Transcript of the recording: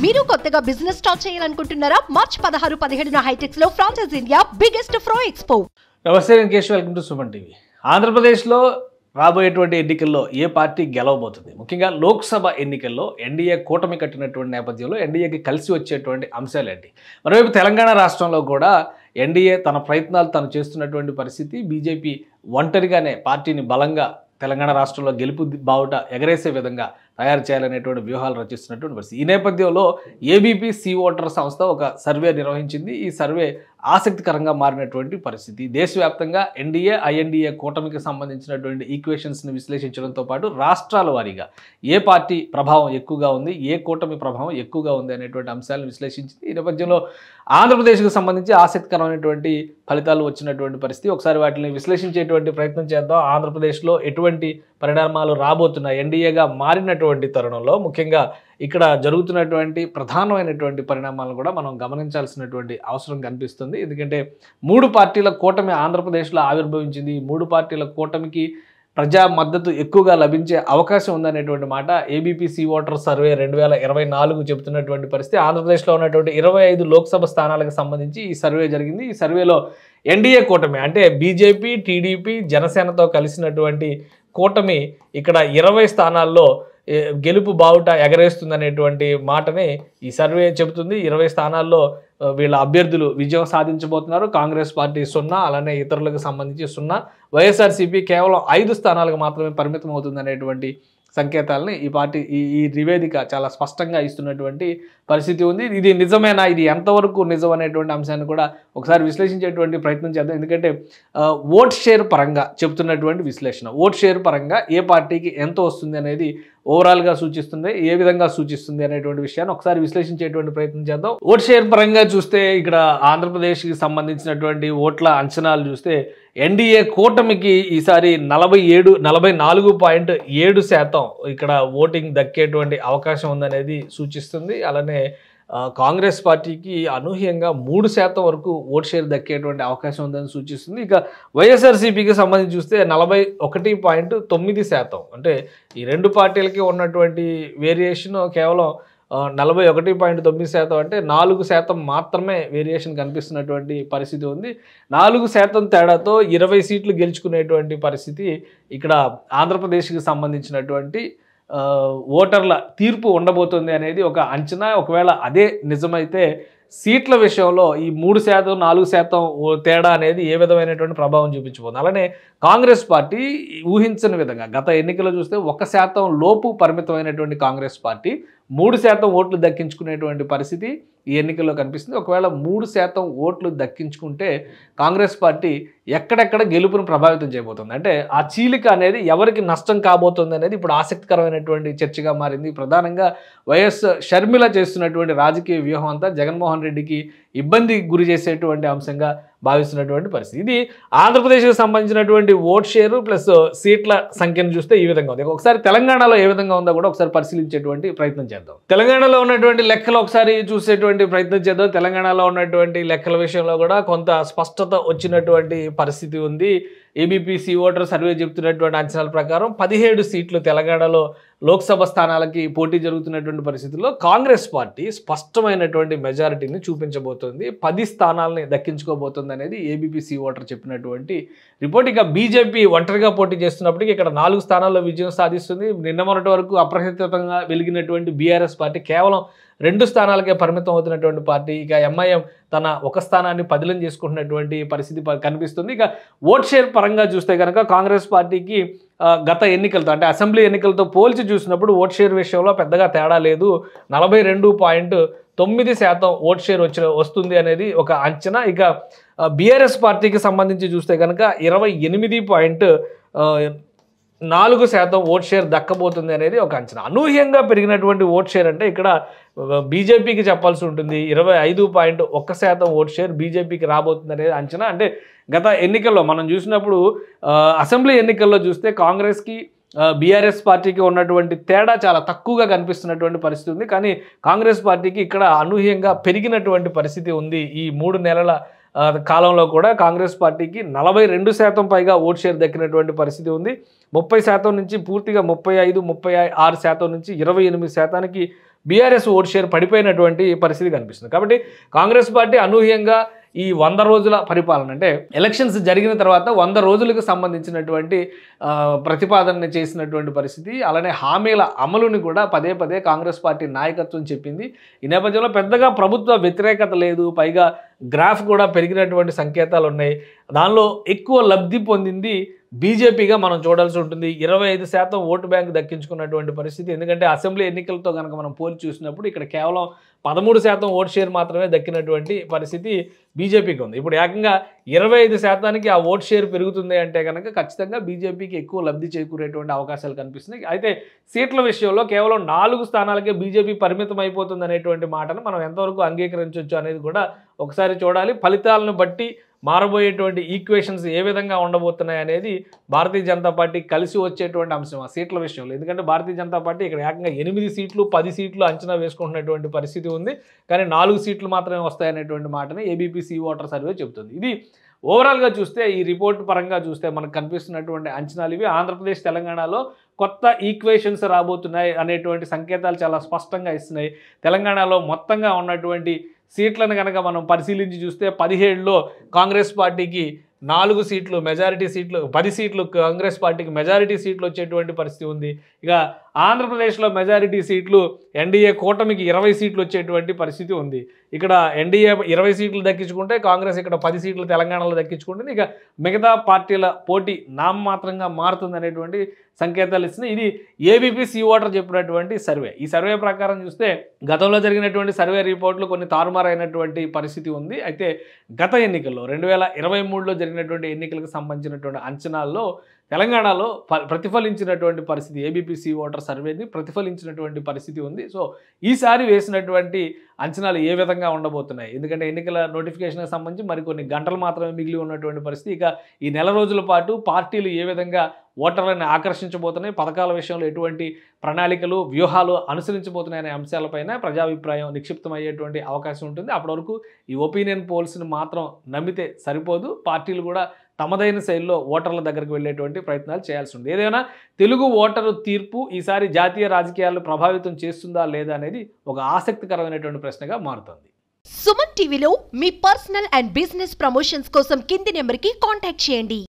మీరు కొత్తగా business start చేయాలనుకుంటున్నారా? మార్చ్ 16, 17న హైటెక్స్ లో ఫ్రాన్సెస్ ఇండియా బిగ్గెస్ట్ ఫ్రో ఎక్స్పో. నమస్తే, నేను Keshav. Welcome to Suman TV. ఆంధ్రప్రదేశ్లో రాబోయేటువంటి ఎన్నికల్లో ఏ పార్టీ గెలవబోతుంది? ముఖ్యంగా లోక్సభ ఎన్నికల్లో ఎన్డీఏ కూటమి కట్టినటువంటి నేపథ్యంలో ఎన్డీఏకి కలిసి వచ్చేటువంటి అంశాలు ఏంటి? మరోవైపు తెలంగాణ రాష్ట్రంలో కూడా ఎన్డీఏ తన ప్రయత్నాలు తను చేస్తున్నటువంటి పరిస్థితి. బీజేపీ ఒంటరిగానే పార్టీని బలంగా తెలంగాణ రాష్ట్రంలో గెలుపు బావుట ఎగరేసే విధంగా తయారు చేయాలనేటువంటి వ్యూహాలు రచిస్తున్నటువంటి పరిస్థితి. ఈ నేపథ్యంలో ఏబీపీ సీ ఓటర్ సంస్థ ఒక సర్వే నిర్వహించింది. ఈ సర్వే ఆసక్తికరంగా మారినటువంటి పరిస్థితి. దేశవ్యాప్తంగా ఎన్డీఏ ఐఎన్డీఏ కూటమికి సంబంధించినటువంటి ఈక్వేషన్స్ని విశ్లేషించడంతో పాటు రాష్ట్రాల వారీగా ఏ పార్టీ ప్రభావం ఎక్కువగా ఉంది, ఏ కూటమి ప్రభావం ఎక్కువగా ఉంది అనేటువంటి అంశాలను విశ్లేషించింది. ఈ నేపథ్యంలో ఆంధ్రప్రదేశ్కు సంబంధించి ఆసక్తికరమైనటువంటి ఫలితాలు వచ్చినటువంటి పరిస్థితి. ఒకసారి వాటిని విశ్లేషించేటువంటి ప్రయత్నం చేద్దాం. ఆంధ్రప్రదేశ్లో ఎటువంటి పరిణామాలు రాబోతున్నాయి ఎన్డీఏగా మారినటువంటి తరుణంలో? ముఖ్యంగా ఇక్కడ జరుగుతున్నటువంటి ప్రధానమైనటువంటి పరిణామాలను కూడా మనం గమనించాల్సినటువంటి అవసరం కనిపిస్తుంది. ఎందుకంటే 3 పార్టీల కూటమి ఆంధ్రప్రదేశ్లో ఆవిర్భవించింది. ఈ 3 పార్టీల కూటమికి ప్రజా మద్దతు ఎక్కువగా లభించే అవకాశం ఉందనేటువంటి మాట ఏబీపీ సీ ఓటర్ సర్వే 2024 చెబుతున్నటువంటి పరిస్థితి. ఆంధ్రప్రదేశ్లో ఉన్నటువంటి 25 లోక్సభ స్థానాలకు సంబంధించి ఈ సర్వే జరిగింది. ఈ సర్వేలో ఎన్డీఏ కూటమి అంటే బీజేపీ, టీడీపీ, జనసేనతో కలిసినటువంటి కూటమి ఇక్కడ 20 స్థానాల్లో గెలుపు బావుట ఎగరేస్తుందనేటువంటి మాటని ఈ సర్వే చెబుతుంది. 20 స్థానాల్లో వీళ్ళ అభ్యర్థులు విజయం సాధించబోతున్నారు. కాంగ్రెస్ పార్టీ 0, అలానే ఇతరులకు సంబంధించి 0, వైఎస్ఆర్సీపీ కేవలం 5 స్థానాలకు మాత్రమే పరిమితం అవుతుందనేటువంటి సంకేతాలని ఈ పార్టీ ఈ నివేదిక చాలా స్పష్టంగా ఇస్తున్నటువంటి పరిస్థితి ఉంది. ఇది నిజమేనా, ఇది ఎంతవరకు నిజం అనేటువంటి అంశాన్ని కూడా ఒకసారి విశ్లేషించేటువంటి ప్రయత్నం చేద్దాం. ఎందుకంటే ఓట్ షేర్ పరంగా చెబుతున్నటువంటి విశ్లేషణ, ఓట్ షేర్ పరంగా ఏ పార్టీకి ఎంత వస్తుంది అనేది ఓవరాల్గా సూచిస్తుంది, ఏ విధంగా సూచిస్తుంది అనేటువంటి విషయాన్ని ఒకసారి విశ్లేషించేటువంటి ప్రయత్నం చేద్దాం. ఓట్ షేర్ పరంగా చూస్తే ఇక్కడ ఆంధ్రప్రదేశ్కి సంబంధించినటువంటి ఓట్ల అంచనాలు చూస్తే ఎన్డీఏ కూటమికి ఈసారి 44.7% ఇక్కడ ఓటింగ్ దక్కేటువంటి అవకాశం ఉందనేది సూచిస్తుంది. అలానే కాంగ్రెస్ పార్టీకి అనూహ్యంగా 3% వరకు ఓట్ షేర్ దక్కేటువంటి అవకాశం ఉందని సూచిస్తుంది. ఇక వైఎస్ఆర్సీపీకి సంబంధించి చూస్తే 41.9%. అంటే ఈ 2 పార్టీలకి ఉన్నటువంటి వేరియేషన్ కేవలం 41.9%. అంటే 4% మాత్రమే వేరియేషన్ కనిపిస్తున్నటువంటి పరిస్థితి ఉంది. 4% తేడాతో 20 సీట్లు గెలుచుకునేటువంటి పరిస్థితి ఇక్కడ ఆంధ్రప్రదేశ్కి సంబంధించినటువంటి ఓటర్ల తీర్పు ఉండబోతుంది అనేది ఒక అంచనా. ఒకవేళ అదే నిజమైతే సీట్ల విషయంలో ఈ 3%, 4% తేడా అనేది ఏ విధమైనటువంటి ప్రభావం చూపించబోతుంది. అలానే కాంగ్రెస్ పార్టీ ఊహించని విధంగా గత ఎన్నికల్లో చూస్తే 1% లోపు పరిమితమైనటువంటి కాంగ్రెస్ పార్టీ 3% ఓట్లు దక్కించుకునేటువంటి పరిస్థితి ఈ ఎన్నికల్లో కనిపిస్తుంది. ఒకవేళ 3% ఓట్లు దక్కించుకుంటే కాంగ్రెస్ పార్టీ ఎక్కడెక్కడ గెలుపును ప్రభావితం చేయబోతుంది, అంటే ఆ చీలిక అనేది ఎవరికి నష్టం కాబోతుంది అనేది ఇప్పుడు ఆసక్తికరమైనటువంటి చర్చగా మారింది. ప్రధానంగా వైఎస్ షర్మిల చేస్తున్నటువంటి రాజకీయ వ్యూహం అంతా జగన్మోహన్ రెడ్డికి ఇబ్బంది గురి చేసేటువంటి అంశంగా భావిస్తున్నటువంటి పరిస్థితి. ఇది ఆంధ్రప్రదేశ్కి సంబంధించినటువంటి ఓట్ షేరు ప్లస్ సీట్ల సంఖ్యను చూస్తే ఈ విధంగా ఉంది. ఒకసారి తెలంగాణలో ఏ విధంగా ఉందో కూడా ఒకసారి పరిశీలించేటువంటి ప్రయత్నం చేద్దాం. తెలంగాణలో ఉన్నటువంటి లెక్కలు ఒకసారి చూసేటువంటి ప్రయత్నం చేద్దాం. తెలంగాణలో ఉన్నటువంటి లెక్కల విషయంలో కూడా కొంత స్పష్టత వచ్చినటువంటి పరిస్థితి ఉంది. ఏబీపీ సీ ఓటర్ సర్వే చెబుతున్నటువంటి అంచనాల ప్రకారం 17 సీట్లు తెలంగాణలో లోక్సభ స్థానాలకి పోటీ జరుగుతున్నటువంటి పరిస్థితుల్లో కాంగ్రెస్ పార్టీ స్పష్టమైనటువంటి మెజారిటీని చూపించబోతోంది. 10 స్థానాలని దక్కించుకోబోతుంది అనేది ఏబీపీ సీ ఓటర్ చెప్పినటువంటి రిపోర్ట్. ఇక బీజేపీ ఒంటరిగా పోటీ చేస్తున్నప్పటికీ ఇక్కడ 4 స్థానాల్లో విజయం సాధిస్తుంది. నిన్న మొన్నటి వరకు అప్రహితంగా వెలిగినటువంటి బీఆర్ఎస్ పార్టీ కేవలం 2 స్థానాలకే పరిమితం అవుతున్నటువంటి పార్టీ. ఇక ఎంఐఎం తన 1 స్థానాన్ని పదిలం చేసుకుంటున్నటువంటి పరిస్థితి కనిపిస్తుంది. ఇక ఓట్ షేర్ పరంగా చూస్తే కనుక కాంగ్రెస్ పార్టీకి గత ఎన్నికలతో అంటే అసెంబ్లీ ఎన్నికలతో పోల్చి చూసినప్పుడు ఓట్ షేర్ విషయంలో పెద్దగా తేడా లేదు. 42.9% ఓట్ షేర్ వస్తుంది అనేది ఒక అంచనా. ఇక బీఆర్ఎస్ పార్టీకి సంబంధించి చూస్తే కనుక 28.4% ఓట్ షేర్ దక్కబోతుంది అనేది ఒక అంచనా. అనూహ్యంగా పెరిగినటువంటి ఓట్ షేర్ అంటే ఇక్కడ బీజేపీకి చెప్పాల్సి ఉంటుంది. 25.1% ఓట్ షేర్ బీజేపీకి రాబోతుంది అనేది అంచనా. అంటే గత ఎన్నికల్లో మనం చూసినప్పుడు అసెంబ్లీ ఎన్నికల్లో చూస్తే కాంగ్రెస్కి బీఆర్ఎస్ పార్టీకి ఉన్నటువంటి తేడా చాలా తక్కువగా కనిపిస్తున్నటువంటి పరిస్థితి ఉంది. కానీ కాంగ్రెస్ పార్టీకి ఇక్కడ అనూహ్యంగా పెరిగినటువంటి పరిస్థితి ఉంది. ఈ 3 నెలల కాలంలో కూడా కాంగ్రెస్ పార్టీకి 42% పైగా ఓట్ షేర్ దక్కినటువంటి పరిస్థితి ఉంది. 30% నుంచి పూర్తిగా 35-36% నుంచి 28%కి బీఆర్ఎస్ ఓట్ షేర్ పడిపోయినటువంటి పరిస్థితి కనిపిస్తుంది. కాబట్టి కాంగ్రెస్ పార్టీ అనూహ్యంగా ఈ 100 రోజుల పరిపాలన అంటే ఎలక్షన్స్ జరిగిన తర్వాత 100 రోజులకు సంబంధించినటువంటి ప్రతిపాదన చేసినటువంటి పరిస్థితి, అలానే హామీల అమలుని కూడా పదే పదే కాంగ్రెస్ పార్టీ నాయకత్వం చెప్పింది. ఈ నేపథ్యంలో పెద్దగా ప్రభుత్వ వ్యతిరేకత లేదు, పైగా గ్రాఫ్ కూడా పెరిగినటువంటి సంకేతాలు ఉన్నాయి. దానిలో ఎక్కువ లబ్ధి పొందింది బీజేపీగా మనం చూడాల్సి ఉంటుంది. 25% ఓటు బ్యాంక్ దక్కించుకున్నటువంటి పరిస్థితి. ఎందుకంటే అసెంబ్లీ ఎన్నికలతో కనుక మనం పోల్చి చూసినప్పుడు ఇక్కడ కేవలం 13% ఓటు షేర్ మాత్రమే దక్కినటువంటి పరిస్థితి బీజేపీకి ఉంది. ఇప్పుడు ఏకంగా 25%కి ఆ ఓటు షేర్ పెరుగుతుంది అంటే కనుక ఖచ్చితంగా బీజేపీకి ఎక్కువ లబ్ధి చేకూరేటువంటి అవకాశాలు కనిపిస్తున్నాయి. అయితే సీట్ల విషయంలో కేవలం 4 స్థానాలకే బీజేపీ పరిమితం అయిపోతుంది అనేటువంటి మాటను మనం ఎంతవరకు అంగీకరించవచ్చు అనేది కూడా ఒకసారి చూడాలి. ఫలితాలను బట్టి మారబోయేటువంటి ఈక్వేషన్స్ ఏ విధంగా ఉండబోతున్నాయి అనేది భారతీయ జనతా పార్టీ కలిసి వచ్చేటువంటి అంశం ఆ సీట్ల విషయంలో. ఎందుకంటే భారతీయ జనతా పార్టీ ఇక్కడ ఏకంగా 8 సీట్లు 10 సీట్లు అంచనా వేసుకుంటున్నటువంటి పరిస్థితి ఉంది. కానీ 4 సీట్లు మాత్రమే వస్తాయనేటువంటి మాటని ఏబీపీ ఓటర్ సర్వే చెబుతుంది. ఇది ఓవరాల్గా చూస్తే ఈ రిపోర్ట్ పరంగా చూస్తే మనకు కనిపిస్తున్నటువంటి అంచనాలు ఇవి. ఆంధ్రప్రదేశ్ తెలంగాణలో కొత్త ఈక్వేషన్స్ రాబోతున్నాయి అనేటువంటి సంకేతాలు చాలా స్పష్టంగా ఇస్తున్నాయి. తెలంగాణలో మొత్తంగా ఉన్నటువంటి సీట్లను కనుక మనం పరిశీలించి చూస్తే 17లో కాంగ్రెస్ పార్టీకి 4 సీట్లు మెజారిటీ సీట్లు, 10 సీట్లు కాంగ్రెస్ పార్టీకి మెజారిటీ సీట్లు వచ్చేటువంటి పరిస్థితి ఉంది. ఇక ఆంధ్రప్రదేశ్లో మెజారిటీ సీట్లు ఎన్డీఏ కూటమికి 20 సీట్లు వచ్చేటువంటి పరిస్థితి ఉంది. ఇక్కడ ఎన్డీఏ 20 సీట్లు దక్కించుకుంటే కాంగ్రెస్ ఇక్కడ 10 సీట్లు తెలంగాణలో దక్కించుకుంటుంది. ఇక మిగతా పార్టీల పోటీ నామమాత్రంగా మారుతుంది అనేటువంటి సంకేతాలు ఇస్తున్నాయి. ఇది ఏబీపీ ఓటర్ చెప్పినటువంటి సర్వే. ఈ సర్వే ప్రకారం చూస్తే గతంలో జరిగినటువంటి సర్వే రిపోర్ట్లు కొన్ని తారుమారైనటువంటి పరిస్థితి ఉంది. అయితే గత ఎన్నికల్లో 2023లో జరిగినటువంటి ఎన్నికలకు సంబంధించినటువంటి అంచనాల్లో తెలంగాణలో ప్రతిఫలించినటువంటి పరిస్థితి, ఏబీపీ ఓటర్ సర్వేని ప్రతిఫలించినటువంటి పరిస్థితి ఉంది. సో ఈసారి వేసినటువంటి అంచనాలు ఏ విధంగా ఉండబోతున్నాయి, ఎందుకంటే ఎన్నికల నోటిఫికేషన్కి సంబంధించి మరికొన్ని గంటలు మాత్రమే మిగిలి ఉన్నటువంటి పరిస్థితి. ఇక ఈ నెల రోజుల పాటు పార్టీలు ఏ విధంగా ఓటర్లను ఆకర్షించబోతున్నాయి, పథకాల విషయంలో ఎటువంటి ప్రణాళికలు వ్యూహాలు అనుసరించబోతున్నాయి అనే అంశాలపైన ప్రజాభిప్రాయం నిక్షిప్తమయ్యేటువంటి అవకాశం ఉంటుంది. అప్పటి వరకు ఈ ఒపీనియన్ పోల్స్ని మాత్రం నమ్మితే సరిపోదు. పార్టీలు కూడా తమదైన శైలిలో ఓటర్ల దగ్గరికి వెళ్ళేటువంటి ప్రయత్నాలు చేయాల్సి ఉంది. ఏదైనా తెలుగు ఓటరు తీర్పు ఈసారి జాతీయ రాజకీయాలను ప్రభావితం చేస్తుందా లేదా అనేది ఒక ఆసక్తికరమైనటువంటి ప్రశ్నగా మారుతుంది. సుమన్ టీవీలో మీ పర్సనల్ అండ్ బిజినెస్ ప్రమోషన్స్ కోసం కింది నెంబర్కి కాంటాక్ట్ చేయండి.